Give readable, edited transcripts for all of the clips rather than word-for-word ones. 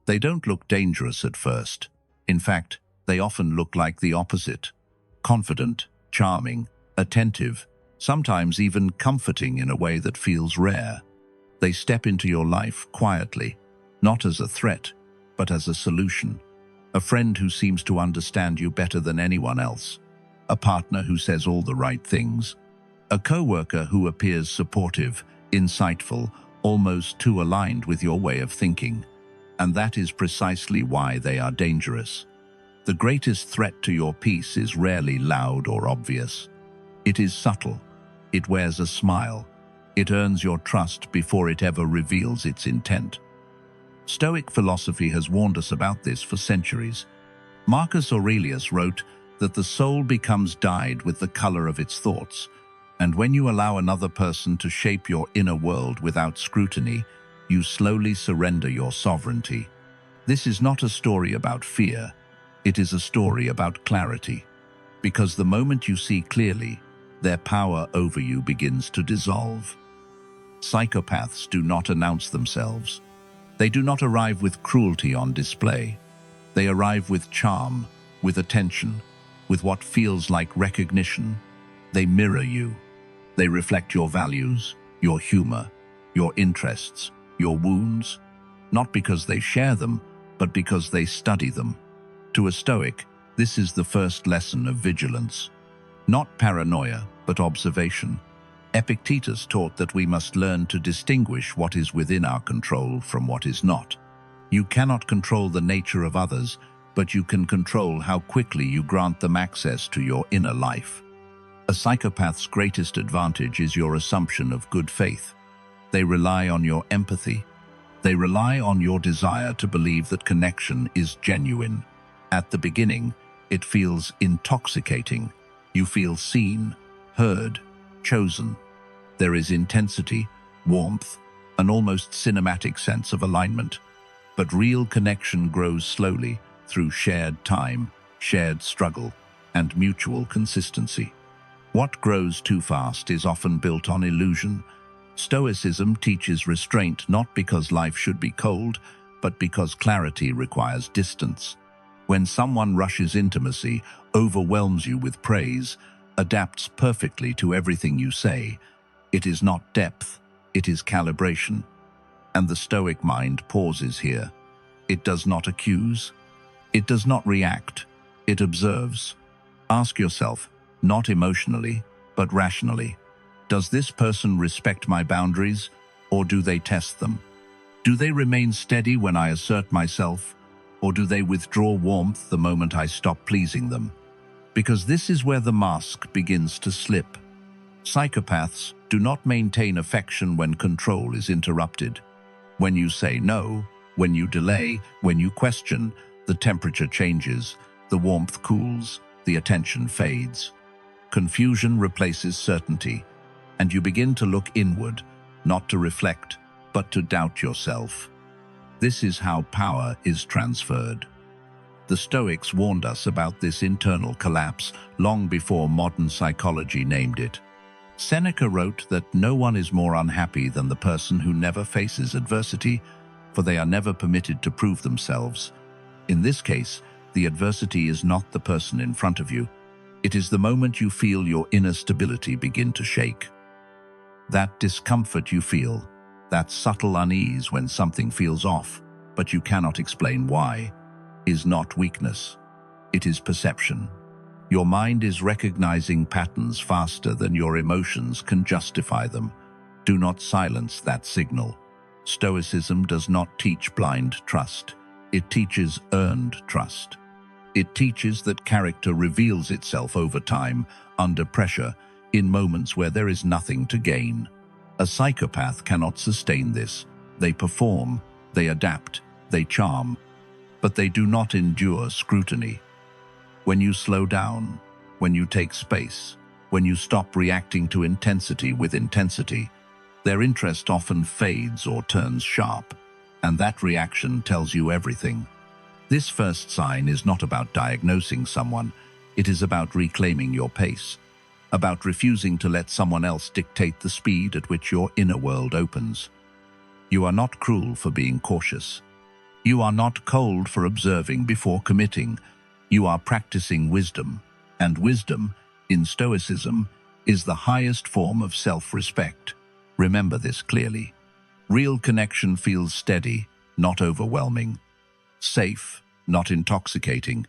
They don't look dangerous at first. In fact, they often look like the opposite: confident, charming, attentive, sometimes even comforting in a way that feels rare. They step into your life quietly, not as a threat, but as a solution. A friend who seems to understand you better than anyone else. A partner who says all the right things. A coworker who appears supportive, insightful, almost too aligned with your way of thinking. And that is precisely why they are dangerous. The greatest threat to your peace is rarely loud or obvious. It is subtle. It wears a smile. It earns your trust before it ever reveals its intent. Stoic philosophy has warned us about this for centuries. Marcus Aurelius wrote that the soul becomes dyed with the color of its thoughts, and when you allow another person to shape your inner world without scrutiny, you slowly surrender your sovereignty. This is not a story about fear. It is a story about clarity. Because the moment you see clearly, their power over you begins to dissolve. Psychopaths do not announce themselves. They do not arrive with cruelty on display. They arrive with charm, with attention, with what feels like recognition. They mirror you. They reflect your values, your humor, your interests, your wounds, not because they share them, but because they study them. To a Stoic, this is the first lesson of vigilance. Not paranoia, but observation. Epictetus taught that we must learn to distinguish what is within our control from what is not. You cannot control the nature of others, but you can control how quickly you grant them access to your inner life. A psychopath's greatest advantage is your assumption of good faith. They rely on your empathy. They rely on your desire to believe that connection is genuine. At the beginning, it feels intoxicating. You feel seen, heard, chosen. There is intensity, warmth, an almost cinematic sense of alignment. But real connection grows slowly through shared time, shared struggle, and mutual consistency. What grows too fast is often built on illusion. Stoicism teaches restraint not because life should be cold, but because clarity requires distance. When someone rushes intimacy, overwhelms you with praise, adapts perfectly to everything you say, it is not depth, it is calibration. And the Stoic mind pauses here. It does not accuse. It does not react. It observes. Ask yourself, not emotionally, but rationally, does this person respect my boundaries, or do they test them? Do they remain steady when I assert myself, or do they withdraw warmth the moment I stop pleasing them? Because this is where the mask begins to slip. Psychopaths do not maintain affection when control is interrupted. When you say no, when you delay, when you question, the temperature changes, the warmth cools, the attention fades. Confusion replaces certainty, and you begin to look inward, not to reflect, but to doubt yourself. This is how power is transferred. The Stoics warned us about this internal collapse long before modern psychology named it. Seneca wrote that no one is more unhappy than the person who never faces adversity, for they are never permitted to prove themselves. In this case, the adversity is not the person in front of you. It is the moment you feel your inner stability begin to shake. That discomfort you feel, that subtle unease when something feels off, but you cannot explain why, is not weakness. It is perception. Your mind is recognizing patterns faster than your emotions can justify them. Do not silence that signal. Stoicism does not teach blind trust. It teaches earned trust. It teaches that character reveals itself over time, under pressure, in moments where there is nothing to gain. A psychopath cannot sustain this. They perform, they adapt, they charm, but they do not endure scrutiny. When you slow down, when you take space, when you stop reacting to intensity with intensity, their interest often fades or turns sharp, and that reaction tells you everything. This first sign is not about diagnosing someone, it is about reclaiming your pace, about refusing to let someone else dictate the speed at which your inner world opens. You are not cruel for being cautious. You are not cold for observing before committing. You are practicing wisdom, and wisdom, in Stoicism, is the highest form of self-respect. Remember this clearly. Real connection feels steady, not overwhelming. Safe, not intoxicating.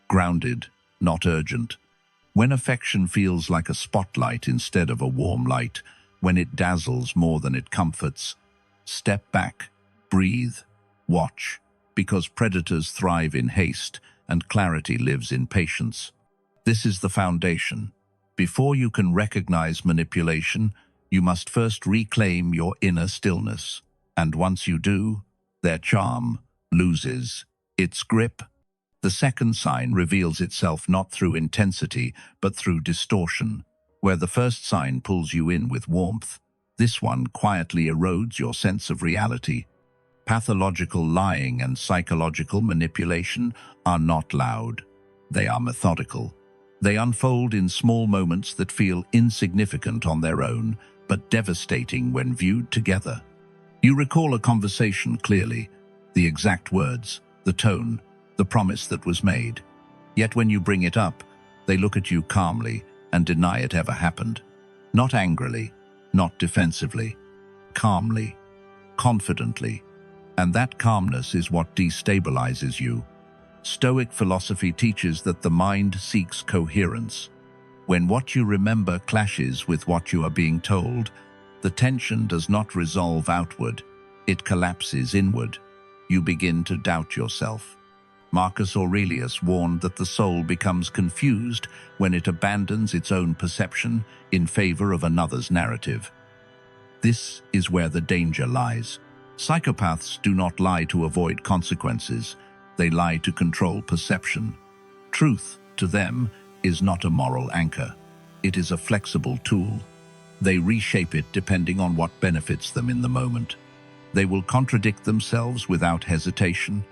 Grounded, not urgent. When affection feels like a spotlight instead of a warm light, when it dazzles more than it comforts, step back, breathe, watch, because predators thrive in haste and clarity lives in patience. This is the foundation. Before you can recognize manipulation, you must first reclaim your inner stillness. And once you do, their charm loses its grip. The second sign reveals itself not through intensity, but through distortion. Where the first sign pulls you in with warmth, this one quietly erodes your sense of reality. Pathological lying and psychological manipulation are not loud. They are methodical. They unfold in small moments that feel insignificant on their own, but devastating when viewed together. You recall a conversation clearly, the exact words, the tone, the promise that was made. Yet when you bring it up, they look at you calmly and deny it ever happened. Not angrily, not defensively, calmly, confidently. And that calmness is what destabilizes you. Stoic philosophy teaches that the mind seeks coherence. When what you remember clashes with what you are being told, the tension does not resolve outward, it collapses inward. You begin to doubt yourself. Marcus Aurelius warned that the soul becomes confused when it abandons its own perception in favor of another's narrative. This is where the danger lies. Psychopaths do not lie to avoid consequences. They lie to control perception. Truth, to them, is not a moral anchor. It is a flexible tool. They reshape it depending on what benefits them in the moment. They will contradict themselves without hesitation,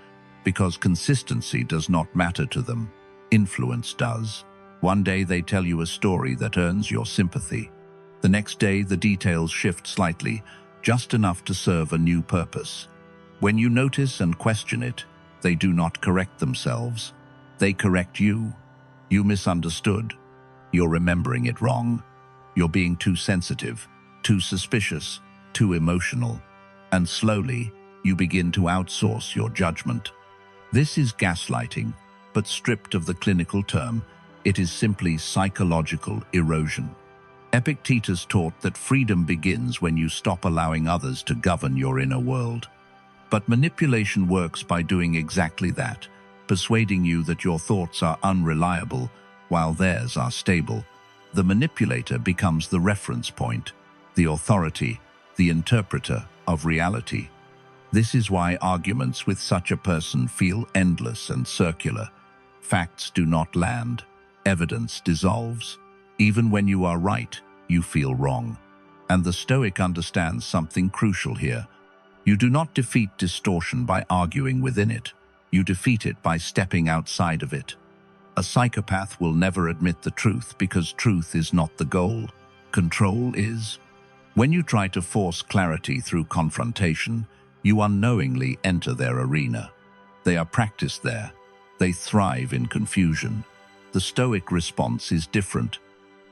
because consistency does not matter to them. Influence does. One day they tell you a story that earns your sympathy. The next day the details shift slightly, just enough to serve a new purpose. When you notice and question it, they do not correct themselves. They correct you. You misunderstood. You're remembering it wrong. You're being too sensitive, too suspicious, too emotional. And slowly, you begin to outsource your judgment. This is gaslighting, but stripped of the clinical term, it is simply psychological erosion. Epictetus taught that freedom begins when you stop allowing others to govern your inner world. But manipulation works by doing exactly that, persuading you that your thoughts are unreliable while theirs are stable. The manipulator becomes the reference point, the authority, the interpreter of reality. This is why arguments with such a person feel endless and circular. Facts do not land. Evidence dissolves. Even when you are right, you feel wrong. And the Stoic understands something crucial here. You do not defeat distortion by arguing within it. You defeat it by stepping outside of it. A psychopath will never admit the truth because truth is not the goal. Control is. When you try to force clarity through confrontation, you unknowingly enter their arena. They are practiced there. They thrive in confusion. The Stoic response is different.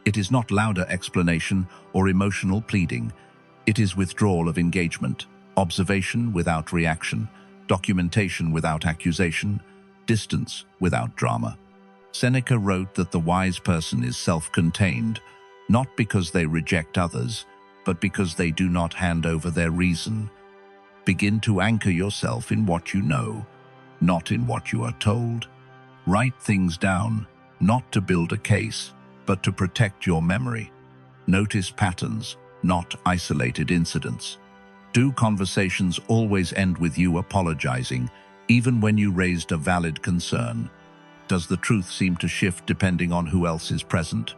It is not louder explanation or emotional pleading. It is withdrawal of engagement, observation without reaction, documentation without accusation, distance without drama. Seneca wrote that the wise person is self-contained, not because they reject others, but because they do not hand over their reason. Begin to anchor yourself in what you know, not in what you are told. Write things down, not to build a case, but to protect your memory. Notice patterns, not isolated incidents. Do conversations always end with you apologizing, even when you raised a valid concern? Does the truth seem to shift depending on who else is present?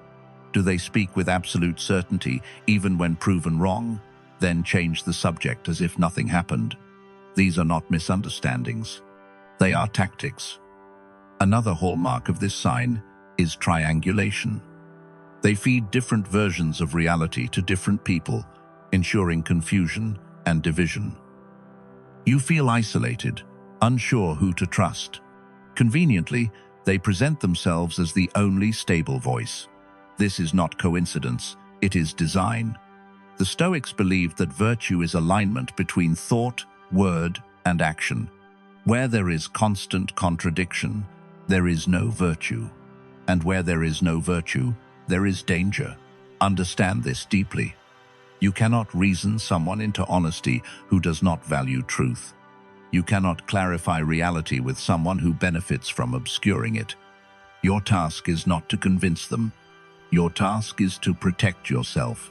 Do they speak with absolute certainty, even when proven wrong, then change the subject as if nothing happened? These are not misunderstandings. They are tactics. Another hallmark of this sign is triangulation. They feed different versions of reality to different people, ensuring confusion and division. You feel isolated, unsure who to trust. Conveniently, they present themselves as the only stable voice. This is not coincidence, it is design. The Stoics believed that virtue is alignment between thought, word, and action. Where there is constant contradiction, there is no virtue. And where there is no virtue, there is danger. Understand this deeply. You cannot reason someone into honesty who does not value truth. You cannot clarify reality with someone who benefits from obscuring it. Your task is not to convince them. Your task is to protect yourself.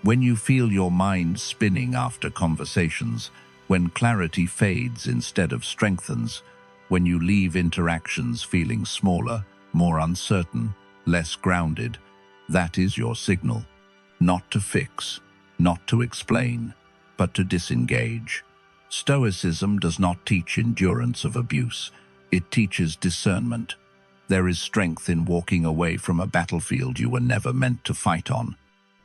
When you feel your mind spinning after conversations, when clarity fades instead of strengthens, when you leave interactions feeling smaller, more uncertain, less grounded, that is your signal. Not to fix, not to explain, but to disengage. Stoicism does not teach endurance of abuse. It teaches discernment. There is strength in walking away from a battlefield you were never meant to fight on.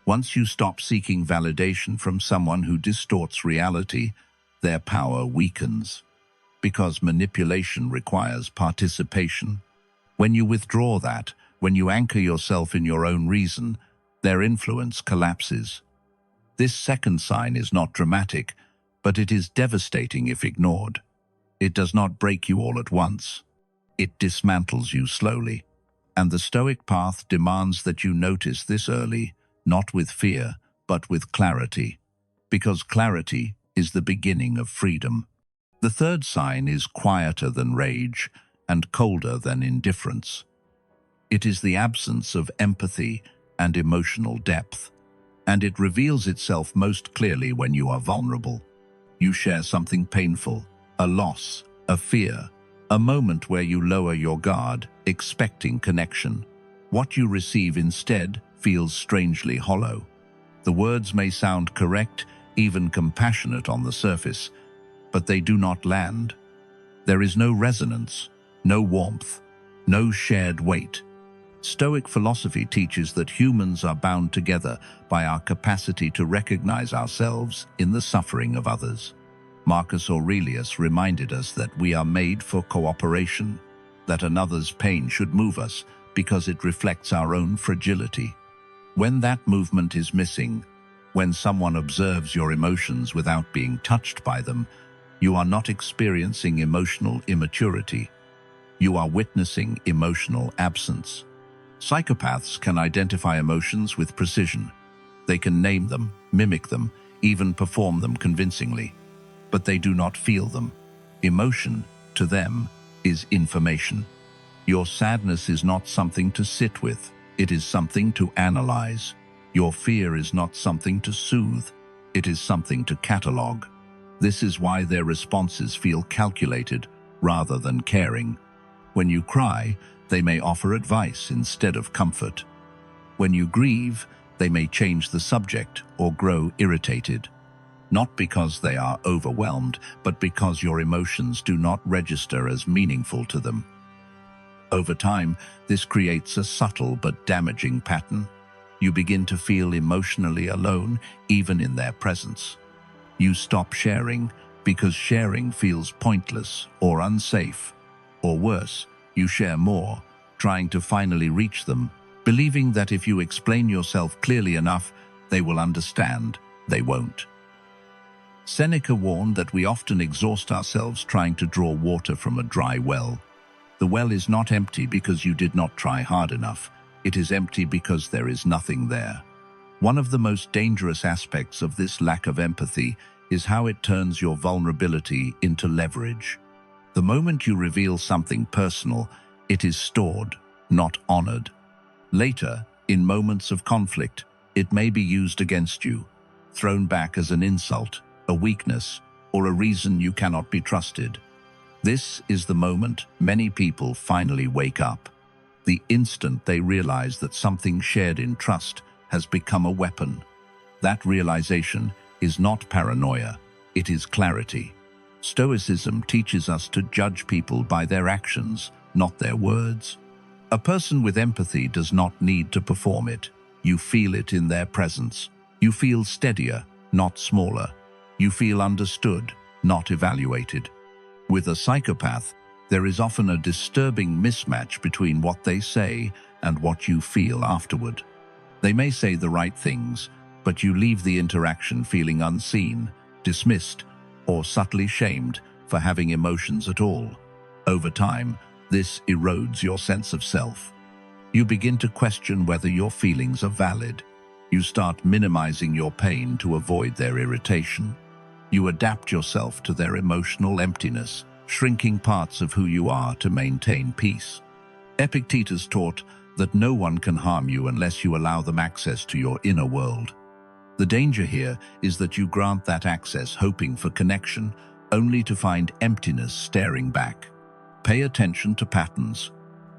Once you stop seeking validation from someone who distorts reality, their power weakens. Because manipulation requires participation. When you withdraw that, when you anchor yourself in your own reason, their influence collapses. This second sign is not dramatic, but it is devastating if ignored. It does not break you all at once. It dismantles you slowly. And the Stoic path demands that you notice this early, not with fear, but with clarity. Because clarity is the beginning of freedom. The third sign is quieter than rage and colder than indifference. It is the absence of empathy and emotional depth, and it reveals itself most clearly when you are vulnerable. You share something painful, a loss, a fear, a moment where you lower your guard, expecting connection. What you receive instead feels strangely hollow. The words may sound correct, even compassionate on the surface, but they do not land. There is no resonance, no warmth, no shared weight. Stoic philosophy teaches that humans are bound together by our capacity to recognize ourselves in the suffering of others. Marcus Aurelius reminded us that we are made for cooperation, that another's pain should move us because it reflects our own fragility. When that movement is missing, when someone observes your emotions without being touched by them, you are not experiencing emotional immaturity. You are witnessing emotional absence. Psychopaths can identify emotions with precision. They can name them, mimic them, even perform them convincingly. But they do not feel them. Emotion, to them, is information. Your sadness is not something to sit with. It is something to analyze. Your fear is not something to soothe. It is something to catalog. This is why their responses feel calculated rather than caring. When you cry, they may offer advice instead of comfort. When you grieve, they may change the subject or grow irritated. Not because they are overwhelmed, but because your emotions do not register as meaningful to them. Over time, this creates a subtle but damaging pattern. You begin to feel emotionally alone, even in their presence. You stop sharing because sharing feels pointless or unsafe. Or worse, you share more, trying to finally reach them, believing that if you explain yourself clearly enough, they will understand. They won't. Seneca warned that we often exhaust ourselves trying to draw water from a dry well. The well is not empty because you did not try hard enough. It is empty because there is nothing there. One of the most dangerous aspects of this lack of empathy is how it turns your vulnerability into leverage. The moment you reveal something personal, it is stored, not honored. Later, in moments of conflict, it may be used against you, thrown back as an insult, a weakness, or a reason you cannot be trusted. This is the moment many people finally wake up. The instant they realize that something shared in trust has become a weapon. That realization is not paranoia, it is clarity. Stoicism teaches us to judge people by their actions, not their words. A person with empathy does not need to perform it. You feel it in their presence. You feel steadier, not smaller. You feel understood, not evaluated. With a psychopath, there is often a disturbing mismatch between what they say and what you feel afterward. They may say the right things, but you leave the interaction feeling unseen, dismissed, or subtly shamed for having emotions at all. Over time, this erodes your sense of self. You begin to question whether your feelings are valid. You start minimizing your pain to avoid their irritation. You adapt yourself to their emotional emptiness, shrinking parts of who you are to maintain peace. Epictetus taught that no one can harm you unless you allow them access to your inner world. The danger here is that you grant that access hoping for connection, only to find emptiness staring back. Pay attention to patterns.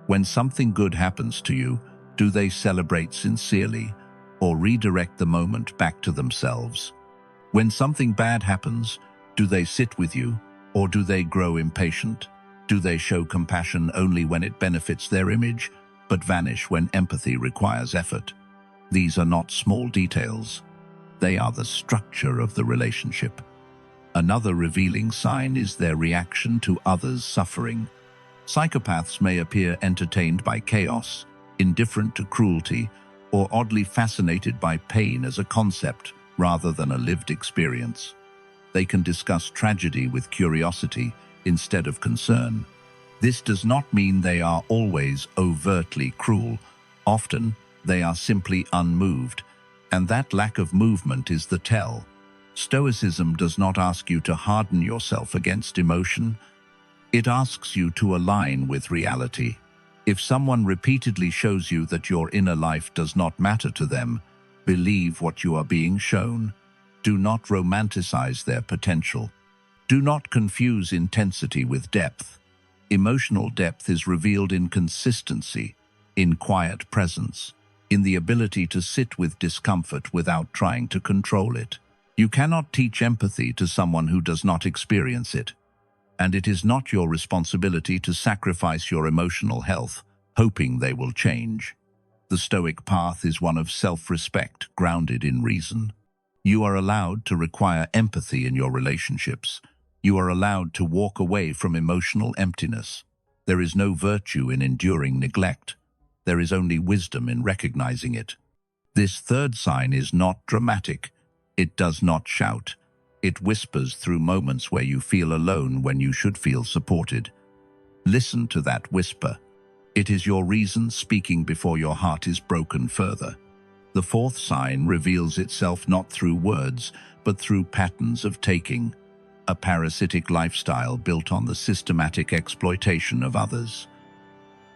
When something good happens to you, do they celebrate sincerely or redirect the moment back to themselves? When something bad happens, do they sit with you or do they grow impatient? Do they show compassion only when it benefits their image, but vanish when empathy requires effort? These are not small details. They are the structure of the relationship. Another revealing sign is their reaction to others' suffering. Psychopaths may appear entertained by chaos, indifferent to cruelty, or oddly fascinated by pain as a concept rather than a lived experience. They can discuss tragedy with curiosity instead of concern. This does not mean they are always overtly cruel. Often, they are simply unmoved, and that lack of movement is the tell. Stoicism does not ask you to harden yourself against emotion. It asks you to align with reality. If someone repeatedly shows you that your inner life does not matter to them, believe what you are being shown. Do not romanticize their potential. Do not confuse intensity with depth. Emotional depth is revealed in consistency, in quiet presence, in the ability to sit with discomfort without trying to control it. You cannot teach empathy to someone who does not experience it, and it is not your responsibility to sacrifice your emotional health, hoping they will change. The Stoic path is one of self-respect, grounded in reason. You are allowed to require empathy in your relationships. You are allowed to walk away from emotional emptiness. There is no virtue in enduring neglect. There is only wisdom in recognizing it. This third sign is not dramatic. It does not shout. It whispers through moments where you feel alone when you should feel supported. Listen to that whisper. It is your reason speaking before your heart is broken further. The fourth sign reveals itself not through words, but through patterns of taking, a parasitic lifestyle built on the systematic exploitation of others.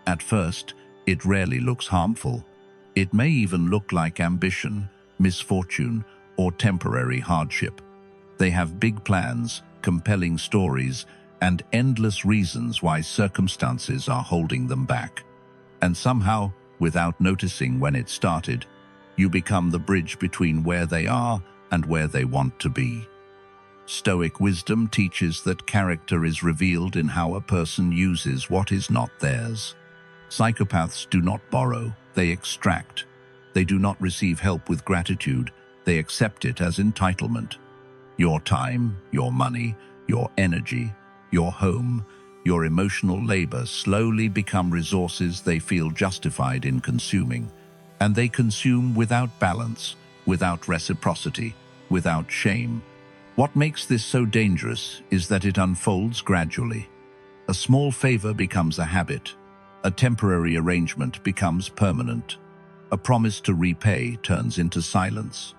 At first, it rarely looks harmful. It may even look like ambition, misfortune, or temporary hardship. They have big plans, compelling stories, and endless reasons why circumstances are holding them back. And somehow, without noticing when it started, you become the bridge between where they are and where they want to be. Stoic wisdom teaches that character is revealed in how a person uses what is not theirs. Psychopaths do not borrow, they extract. They do not receive help with gratitude, they accept it as entitlement. Your time, your money, your energy, your home, your emotional labor slowly become resources they feel justified in consuming. And they consume without balance, without reciprocity, without shame. What makes this so dangerous is that it unfolds gradually. A small favor becomes a habit. A temporary arrangement becomes permanent. A promise to repay turns into silence.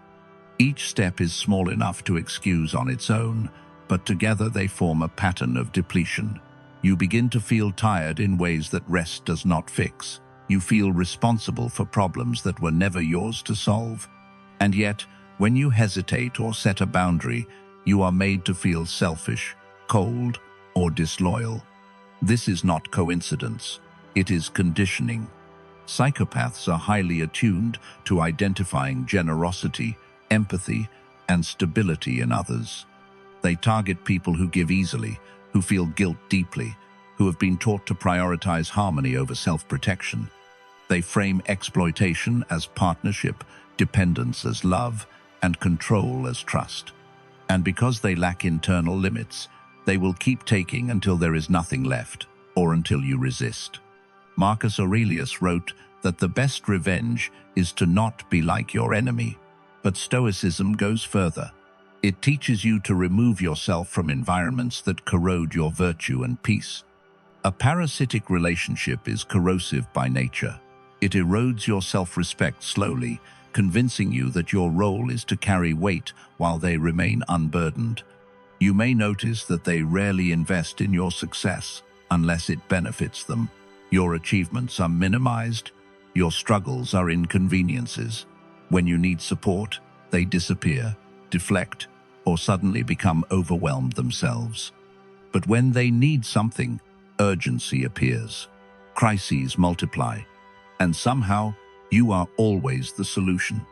Each step is small enough to excuse on its own, but together they form a pattern of depletion. You begin to feel tired in ways that rest does not fix. You feel responsible for problems that were never yours to solve. And yet, when you hesitate or set a boundary, you are made to feel selfish, cold, or disloyal. This is not coincidence. It is conditioning. Psychopaths are highly attuned to identifying generosity, empathy, and stability in others. They target people who give easily, who feel guilt deeply, who have been taught to prioritize harmony over self-protection. They frame exploitation as partnership, dependence as love, and control as trust. And because they lack internal limits, They will keep taking until there is nothing left, or until you resist. Marcus Aurelius wrote that the best revenge is to not be like your enemy. But Stoicism goes further. It teaches you to remove yourself from environments that corrode your virtue and peace. A parasitic relationship is corrosive by nature. It erodes your self-respect slowly, convincing you that your role is to carry weight while they remain unburdened. You may notice that they rarely invest in your success unless it benefits them. Your achievements are minimized. Your struggles are inconveniences. When you need support, they disappear, deflect, or suddenly become overwhelmed themselves. But when they need something, urgency appears. Crises multiply. And somehow, you are always the solution.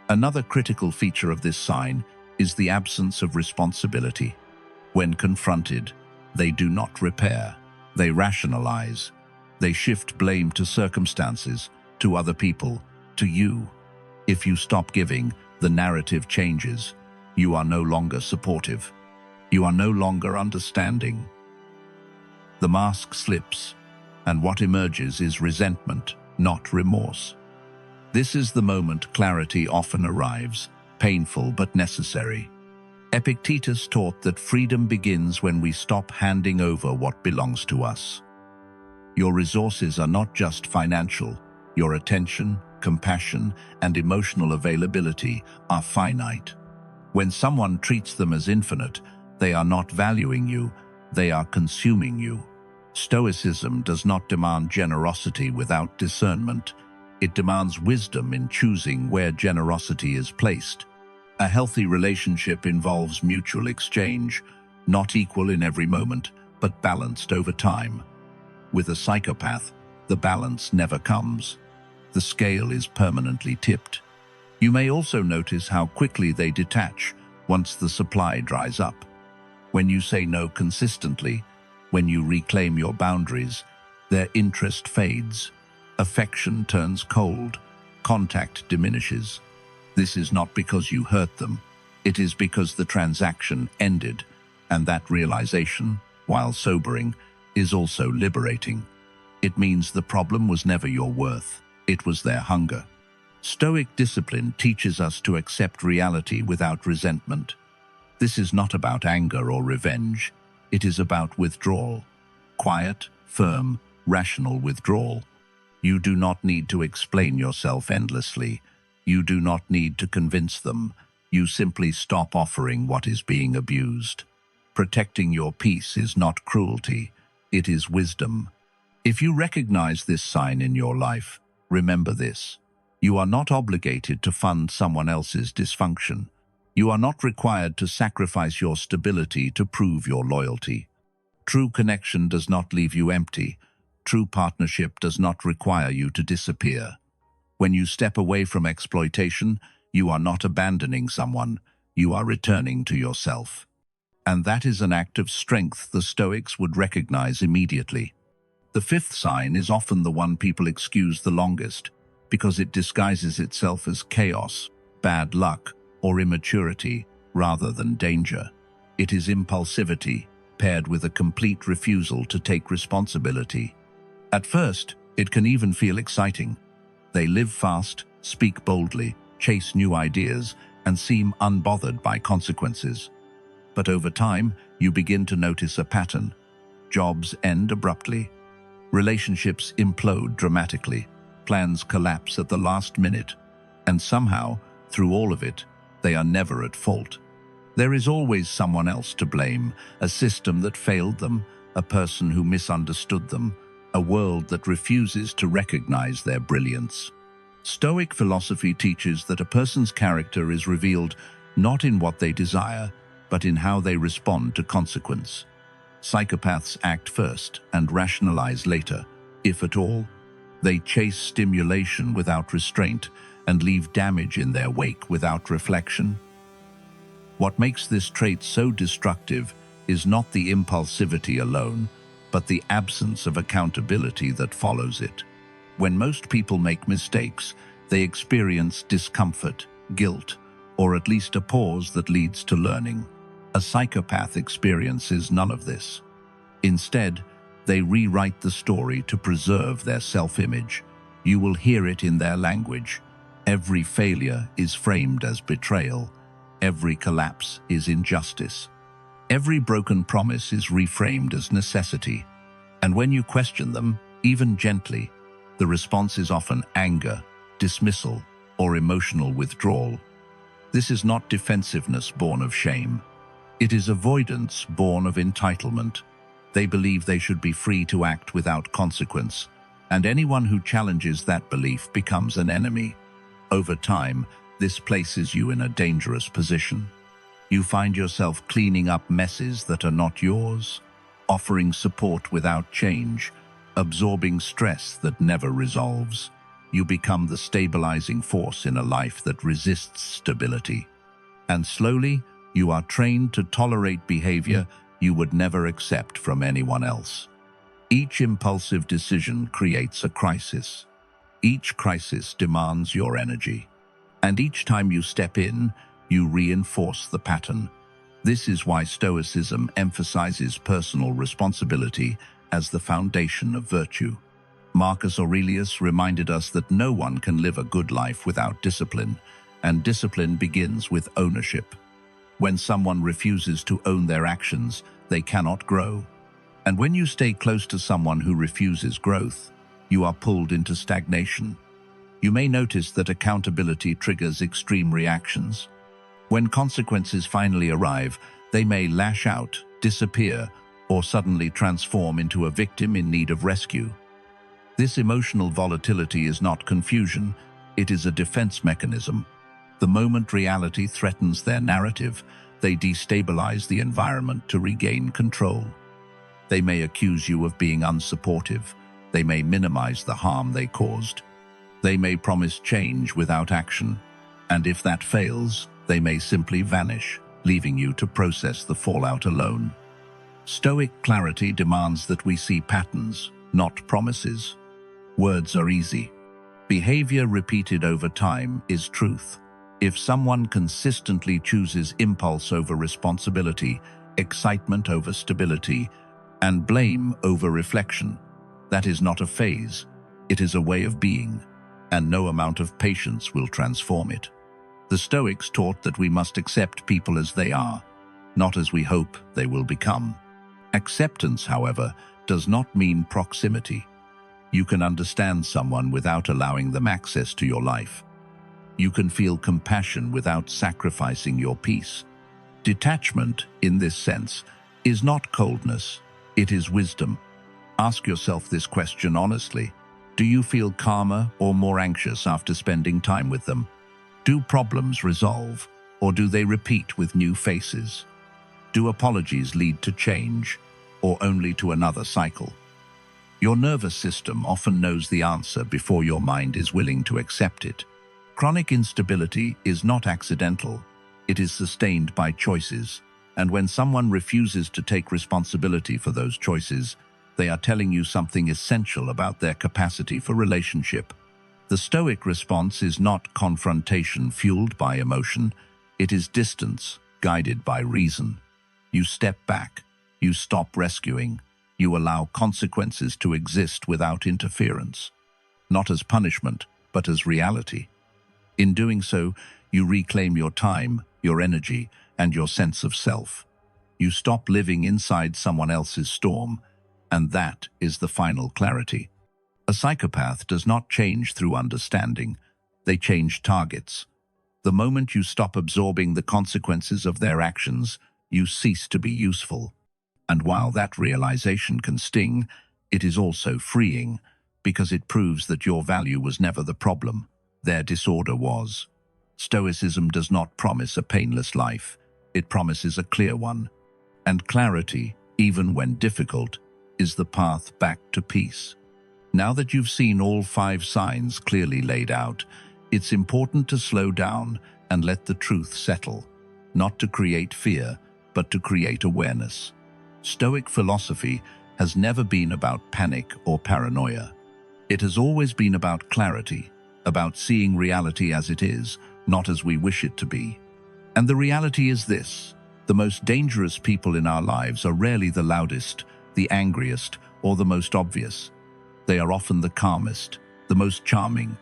Another critical feature of this sign is the absence of responsibility. When confronted, they do not repair. They rationalize. They shift blame to circumstances, to other people, to you. If you stop giving, the narrative changes. You are no longer supportive. You are no longer understanding. The mask slips, and what emerges is resentment, not remorse. This is the moment clarity often arrives, painful but necessary. Epictetus taught that freedom begins when we stop handing over what belongs to us. Your resources are not just financial. Your attention, compassion, and emotional availability are finite. When someone treats them as infinite, they are not valuing you, they are consuming you. Stoicism does not demand generosity without discernment. It demands wisdom in choosing where generosity is placed. A healthy relationship involves mutual exchange, not equal in every moment, but balanced over time. With a psychopath, the balance never comes. The scale is permanently tipped. You may also notice how quickly they detach once the supply dries up. When you say no consistently, when you reclaim your boundaries, their interest fades. Affection turns cold. Contact diminishes. This is not because you hurt them. It is because the transaction ended, and that realization, while sobering, is also liberating. It means the problem was never your worth. It was their hunger. Stoic discipline teaches us to accept reality without resentment. This is not about anger or revenge. It is about withdrawal. Quiet, firm, rational withdrawal. You do not need to explain yourself endlessly. You do not need to convince them. You simply stop offering what is being abused. Protecting your peace is not cruelty. It is wisdom. If you recognize this sign in your life, remember this. You are not obligated to fund someone else's dysfunction. You are not required to sacrifice your stability to prove your loyalty. True connection does not leave you empty. True partnership does not require you to disappear. When you step away from exploitation, you are not abandoning someone. You are returning to yourself. And that is an act of strength the Stoics would recognize immediately. The fifth sign is often the one people excuse the longest, because it disguises itself as chaos, bad luck, or immaturity, rather than danger. It is impulsivity, paired with a complete refusal to take responsibility. At first, it can even feel exciting. They live fast, speak boldly, chase new ideas, and seem unbothered by consequences. But over time, you begin to notice a pattern. Jobs end abruptly. Relationships implode dramatically. Plans collapse at the last minute. And somehow, through all of it, they are never at fault. There is always someone else to blame, a system that failed them, a person who misunderstood them, a world that refuses to recognize their brilliance. Stoic philosophy teaches that a person's character is revealed not in what they desire, but in how they respond to consequence. Psychopaths act first and rationalize later, if at all. They chase stimulation without restraint and leave damage in their wake without reflection. What makes this trait so destructive is not the impulsivity alone, but the absence of accountability that follows it. When most people make mistakes, they experience discomfort, guilt, or at least a pause that leads to learning. A psychopath experiences none of this. Instead, they rewrite the story to preserve their self-image. You will hear it in their language. Every failure is framed as betrayal. Every collapse is injustice. Every broken promise is reframed as necessity. And when you question them, even gently, the response is often anger, dismissal, or emotional withdrawal. This is not defensiveness born of shame. It is avoidance born of entitlement. They believe they should be free to act without consequence, and anyone who challenges that belief becomes an enemy. Over time, this places you in a dangerous position. You find yourself cleaning up messes that are not yours, offering support without change, absorbing stress that never resolves. You become the stabilizing force in a life that resists stability. And slowly, you are trained to tolerate behavior you would never accept from anyone else. Each impulsive decision creates a crisis. Each crisis demands your energy. And each time you step in, you reinforce the pattern. This is why Stoicism emphasizes personal responsibility as the foundation of virtue. Marcus Aurelius reminded us that no one can live a good life without discipline, and discipline begins with ownership. When someone refuses to own their actions, they cannot grow. And when you stay close to someone who refuses growth, you are pulled into stagnation. You may notice that accountability triggers extreme reactions. When consequences finally arrive, they may lash out, disappear, or suddenly transform into a victim in need of rescue. This emotional volatility is not confusion, it is a defense mechanism. The moment reality threatens their narrative, they destabilize the environment to regain control. They may accuse you of being unsupportive. They may minimize the harm they caused. They may promise change without action. And if that fails, they may simply vanish, leaving you to process the fallout alone. Stoic clarity demands that we see patterns, not promises. Words are easy. Behavior repeated over time is truth. If someone consistently chooses impulse over responsibility, excitement over stability, and blame over reflection, that is not a phase, it is a way of being, and no amount of patience will transform it. The Stoics taught that we must accept people as they are, not as we hope they will become. Acceptance, however, does not mean proximity. You can understand someone without allowing them access to your life. You can feel compassion without sacrificing your peace. Detachment, in this sense, is not coldness, it is wisdom. Ask yourself this question honestly. Do you feel calmer or more anxious after spending time with them? Do problems resolve, or do they repeat with new faces? Do apologies lead to change, or only to another cycle? Your nervous system often knows the answer before your mind is willing to accept it. Chronic instability is not accidental. It is sustained by choices, and when someone refuses to take responsibility for those choices, they are telling you something essential about their capacity for relationship. The Stoic response is not confrontation fueled by emotion, it is distance guided by reason. You step back, you stop rescuing, you allow consequences to exist without interference, not as punishment, but as reality. In doing so, you reclaim your time, your energy, and your sense of self. You stop living inside someone else's storm, and that is the final clarity. A psychopath does not change through understanding. They change targets. The moment you stop absorbing the consequences of their actions, you cease to be useful. And while that realization can sting, it is also freeing, because it proves that your value was never the problem. Their disorder was. Stoicism does not promise a painless life. It promises a clear one. And clarity, even when difficult, is the path back to peace. Now that you've seen all 5 signs clearly laid out, it's important to slow down and let the truth settle, not to create fear, but to create awareness. Stoic philosophy has never been about panic or paranoia. It has always been about clarity, about seeing reality as it is, not as we wish it to be. And the reality is this: The most dangerous people in our lives are rarely the loudest, the angriest, or the most obvious. They are often the calmest, the most charming,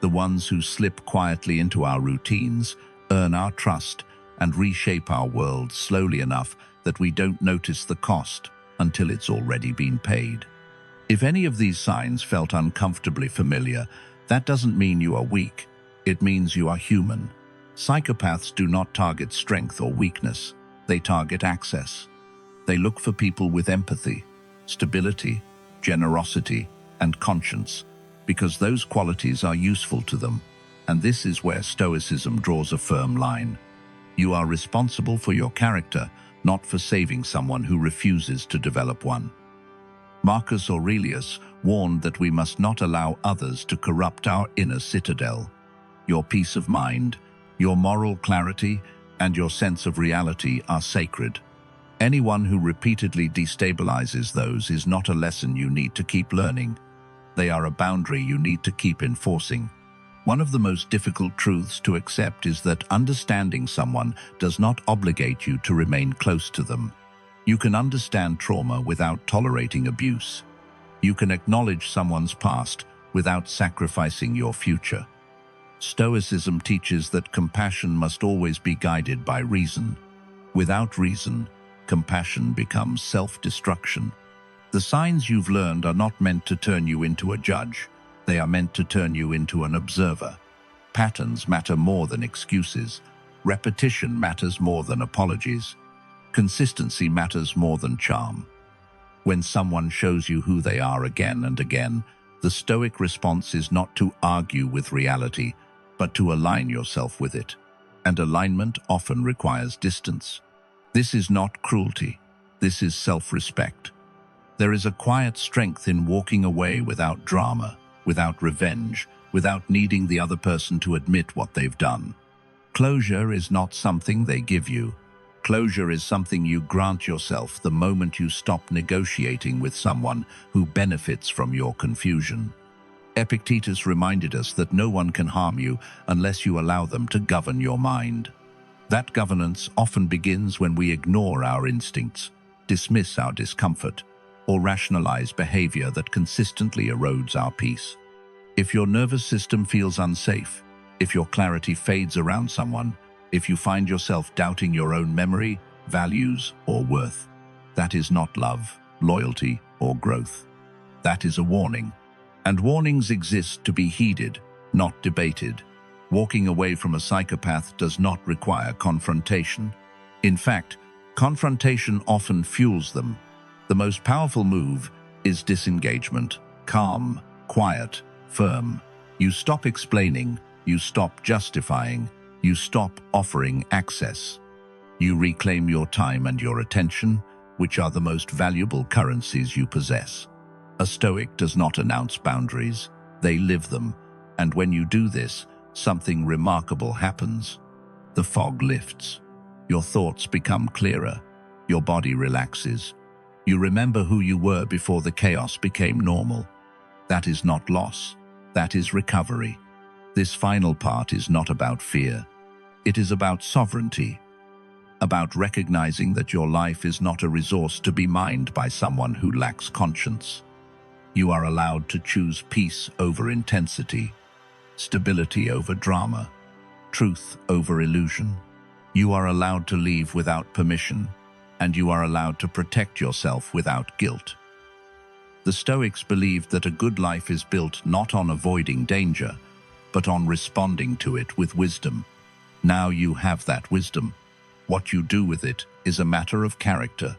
the ones who slip quietly into our routines, earn our trust, and reshape our world slowly enough that we don't notice the cost until it's already been paid. If any of these signs felt uncomfortably familiar, that doesn't mean you are weak. It means you are human. Psychopaths do not target strength or weakness. They target access. They look for people with empathy, stability, generosity, and conscience, because those qualities are useful to them. And this is where Stoicism draws a firm line. You are responsible for your character, not for saving someone who refuses to develop one. Marcus Aurelius warned that we must not allow others to corrupt our inner citadel. Your peace of mind, your moral clarity, and your sense of reality are sacred. Anyone who repeatedly destabilizes those is not a lesson you need to keep learning. They are a boundary you need to keep enforcing. One of the most difficult truths to accept is that understanding someone does not obligate you to remain close to them. You can understand trauma without tolerating abuse. You can acknowledge someone's past without sacrificing your future. Stoicism teaches that compassion must always be guided by reason. Without reason, compassion becomes self-destruction. The signs you've learned are not meant to turn you into a judge. They are meant to turn you into an observer. Patterns matter more than excuses. Repetition matters more than apologies. Consistency matters more than charm. When someone shows you who they are again and again, the Stoic response is not to argue with reality, but to align yourself with it. And alignment often requires distance. This is not cruelty. This is self-respect. There is a quiet strength in walking away without drama, without revenge, without needing the other person to admit what they've done. Closure is not something they give you. Closure is something you grant yourself the moment you stop negotiating with someone who benefits from your confusion. Epictetus reminded us that no one can harm you unless you allow them to govern your mind. That governance often begins when we ignore our instincts, dismiss our discomfort, or rationalize behavior that consistently erodes our peace. If your nervous system feels unsafe, if your clarity fades around someone, if you find yourself doubting your own memory, values, or worth, that is not love, loyalty, or growth. That is a warning. And warnings exist to be heeded, not debated. Walking away from a psychopath does not require confrontation. In fact, confrontation often fuels them. The most powerful move is disengagement. Calm, quiet, firm. You stop explaining, you stop justifying, you stop offering access. You reclaim your time and your attention, which are the most valuable currencies you possess. A Stoic does not announce boundaries, they live them, and when you do this, something remarkable happens. The fog lifts. Your thoughts become clearer. Your body relaxes. You remember who you were before the chaos became normal. That is not loss. That is recovery. This final part is not about fear. It is about sovereignty, about recognizing that your life is not a resource to be mined by someone who lacks conscience. You are allowed to choose peace over intensity, stability over drama, truth over illusion. You are allowed to leave without permission, and you are allowed to protect yourself without guilt. The Stoics believed that a good life is built not on avoiding danger, but on responding to it with wisdom. Now you have that wisdom. What you do with it is a matter of character.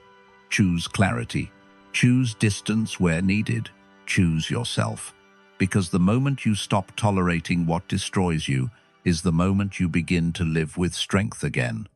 Choose clarity. Choose distance where needed. Choose yourself. Because the moment you stop tolerating what destroys you is the moment you begin to live with strength again.